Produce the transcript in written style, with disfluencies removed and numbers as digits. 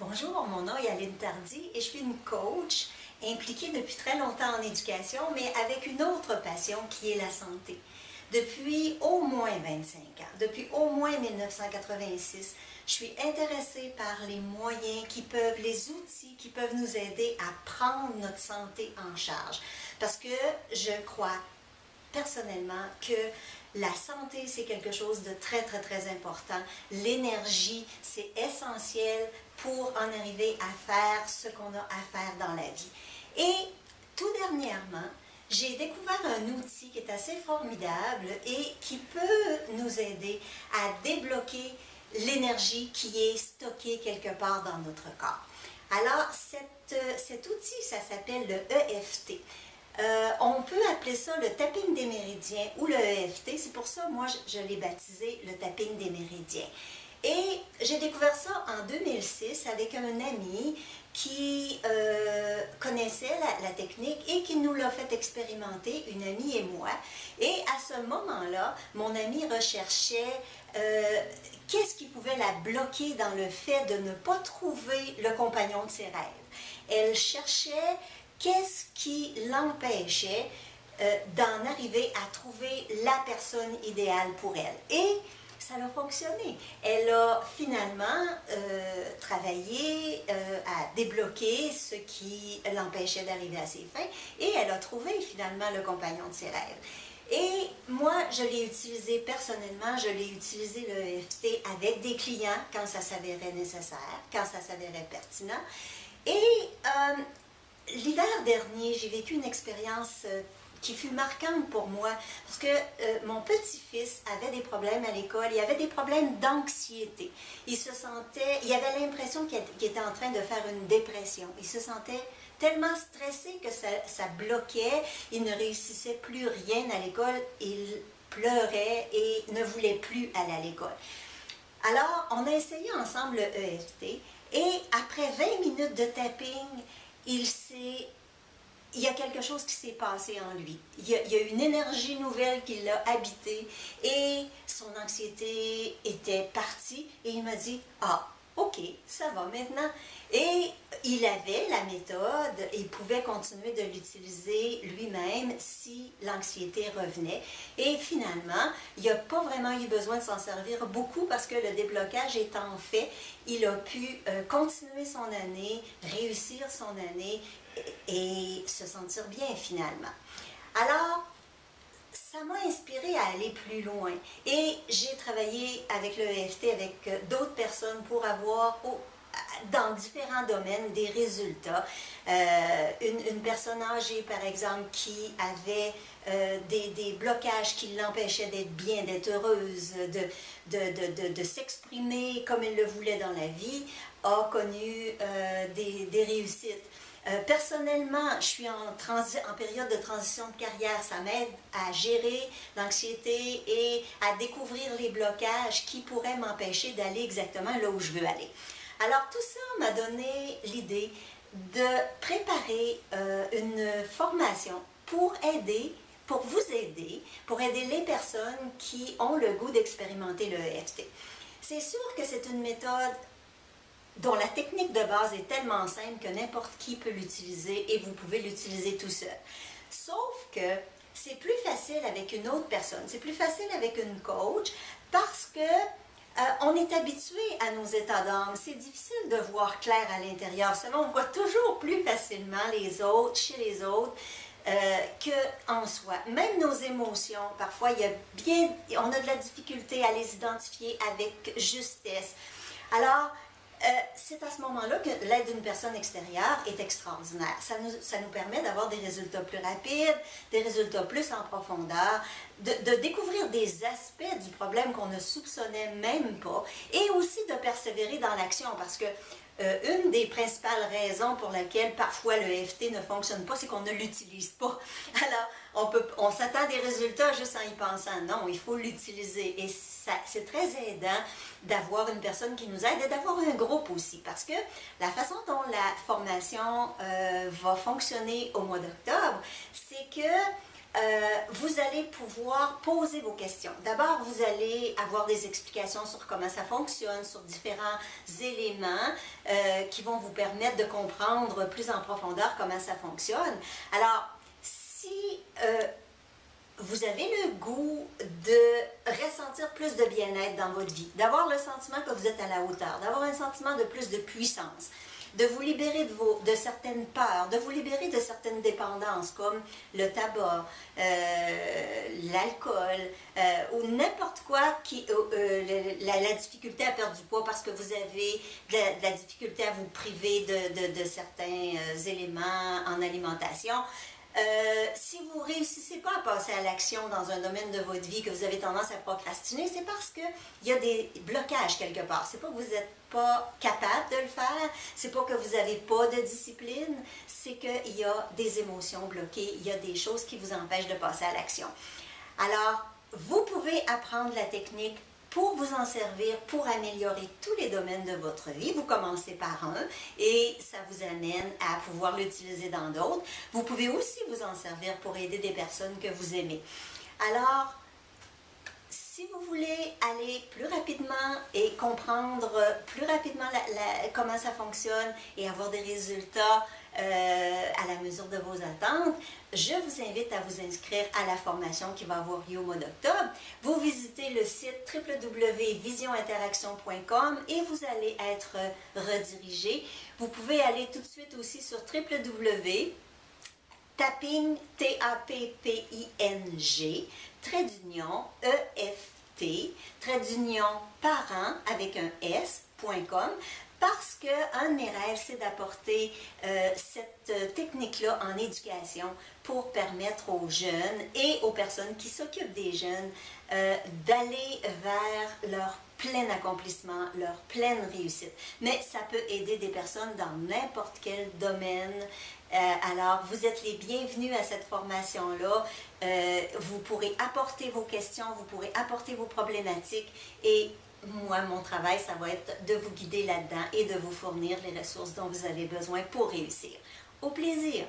Bonjour, mon nom est Aline Tardy et je suis une coach impliquée depuis très longtemps en éducation, mais avec une autre passion qui est la santé. Depuis au moins 25 ans, depuis au moins 1986, je suis intéressée par les moyens les outils qui peuvent nous aider à prendre notre santé en charge. Parce que je crois personnellement que la santé, c'est quelque chose de très, très, très important. L'énergie, c'est essentiel pour en arriver à faire ce qu'on a à faire dans la vie. Et tout dernièrement, j'ai découvert un outil qui est assez formidable et qui peut nous aider à débloquer l'énergie qui est stockée quelque part dans notre corps. Alors, cet outil, ça s'appelle le EFT. On peut appeler ça le tapping des méridiens ou le EFT. C'est pour ça, moi, je l'ai baptisé le tapping des méridiens. Et j'ai découvert ça en 2006 avec un ami qui connaissait la technique et qui nous l'a fait expérimenter, une amie et moi. Et à ce moment-là, mon ami recherchait qu'est-ce qui pouvait la bloquer dans le fait de ne pas trouver le compagnon de ses rêves. Elle cherchait qu'est-ce qui l'empêchait d'en arriver à trouver la personne idéale pour elle. Et ça a fonctionné. Elle a finalement travaillé à débloquer ce qui l'empêchait d'arriver à ses fins et elle a trouvé finalement le compagnon de ses rêves. Et moi, je l'ai utilisé personnellement, je l'ai utilisé le EFT avec des clients quand ça s'avérait nécessaire, quand ça s'avérait pertinent. Et l'hiver dernier, j'ai vécu une expérience qui fut marquante pour moi parce que mon petit-fils avait des problèmes à l'école, il avait des problèmes d'anxiété. Il avait l'impression qu'il était en train de faire une dépression. Il se sentait tellement stressé que ça bloquait, il ne réussissait plus rien à l'école, il pleurait et ne voulait plus aller à l'école. Alors, on a essayé ensemble le EFT et après 20 minutes de tapping, il y a quelque chose qui s'est passé en lui. Il y a une énergie nouvelle qui l'a habité et son anxiété était partie et il m'a dit « Ah, ok, ça va maintenant ». Et il avait la méthode et il pouvait continuer de l'utiliser lui-même si l'anxiété revenait. Et finalement, il n'a pas vraiment eu besoin de s'en servir beaucoup parce que le déblocage étant fait, il a pu continuer son année, réussir son année et se sentir bien finalement. Alors, ça m'a inspiré à aller plus loin et j'ai travaillé avec le EFT, avec d'autres personnes pour avoir dans différents domaines des résultats. Une personne âgée, par exemple, qui avait des blocages qui l'empêchaient d'être bien, d'être heureuse, de s'exprimer comme elle le voulait dans la vie, a connu des réussites. Personnellement, je suis en période de transition de carrière. Ça m'aide à gérer l'anxiété et à découvrir les blocages qui pourraient m'empêcher d'aller exactement là où je veux aller. Alors tout ça m'a donné l'idée de préparer une formation pour vous aider, pour aider les personnes qui ont le goût d'expérimenter le EFT. C'est sûr que c'est une méthode dont la technique de base est tellement simple que n'importe qui peut l'utiliser et vous pouvez l'utiliser tout seul. Sauf que c'est plus facile avec une autre personne, c'est plus facile avec une coach parce que on est habitué à nos états d'âme. C'est difficile de voir clair à l'intérieur. Vous savez, on voit toujours plus facilement les autres, chez les autres, qu'en soi. Même nos émotions, parfois, on a de la difficulté à les identifier avec justesse. Alors, c'est à ce moment-là que l'aide d'une personne extérieure est extraordinaire. Ça nous permet d'avoir des résultats plus rapides, des résultats plus en profondeur, de découvrir des aspects du problème qu'on ne soupçonnait même pas et aussi de persévérer dans l'action parce que une des principales raisons pour laquelle parfois le EFT ne fonctionne pas, c'est qu'on ne l'utilise pas. Alors, on s'attend à des résultats juste en y pensant. Non, il faut l'utiliser. Et c'est très aidant d'avoir une personne qui nous aide et d'avoir un groupe aussi. Parce que la façon dont la formation va fonctionner au mois d'octobre, c'est que vous allez pouvoir poser vos questions. D'abord, vous allez avoir des explications sur comment ça fonctionne, sur différents éléments qui vont vous permettre de comprendre plus en profondeur comment ça fonctionne. Alors, si vous avez le goût de ressentir plus de bien-être dans votre vie, d'avoir le sentiment que vous êtes à la hauteur, d'avoir un sentiment de plus de puissance, de vous libérer de certaines peurs, de vous libérer de certaines dépendances comme le tabac, l'alcool ou n'importe quoi qui la difficulté à perdre du poids parce que vous avez de la difficulté à vous priver de certains éléments en alimentation. Si vous ne réussissez pas à passer à l'action dans un domaine de votre vie, que vous avez tendance à procrastiner, c'est parce qu'il y a des blocages quelque part. C'est pas que vous n'êtes pas capable de le faire, c'est pas que vous n'avez pas de discipline, c'est qu'il y a des émotions bloquées, il y a des choses qui vous empêchent de passer à l'action. Alors, vous pouvez apprendre la technique pour vous en servir, pour améliorer tous les domaines de votre vie. Vous commencez par un et ça vous amène à pouvoir l'utiliser dans d'autres. Vous pouvez aussi vous en servir pour aider des personnes que vous aimez. Alors, si vous voulez aller plus rapidement et comprendre plus rapidement comment ça fonctionne et avoir des résultats à la mesure de vos attentes, je vous invite à vous inscrire à la formation qui va avoir lieu au mois d'octobre. Vous visitez le site www.visioninteraction.com et vous allez être redirigé. Vous pouvez aller tout de suite aussi sur www.tapping, T-A-P-P-I-N-G, trait d'union, E-F-T, trait d'union parent avec un S.com. Parce qu'un de mes rêves, c'est d'apporter cette technique-là en éducation pour permettre aux jeunes et aux personnes qui s'occupent des jeunes d'aller vers leur plein accomplissement, leur pleine réussite. Mais ça peut aider des personnes dans n'importe quel domaine. Alors, vous êtes les bienvenus à cette formation-là. Vous pourrez apporter vos questions, vous pourrez apporter vos problématiques et moi, mon travail, ça va être de vous guider là-dedans et de vous fournir les ressources dont vous avez besoin pour réussir. Au plaisir!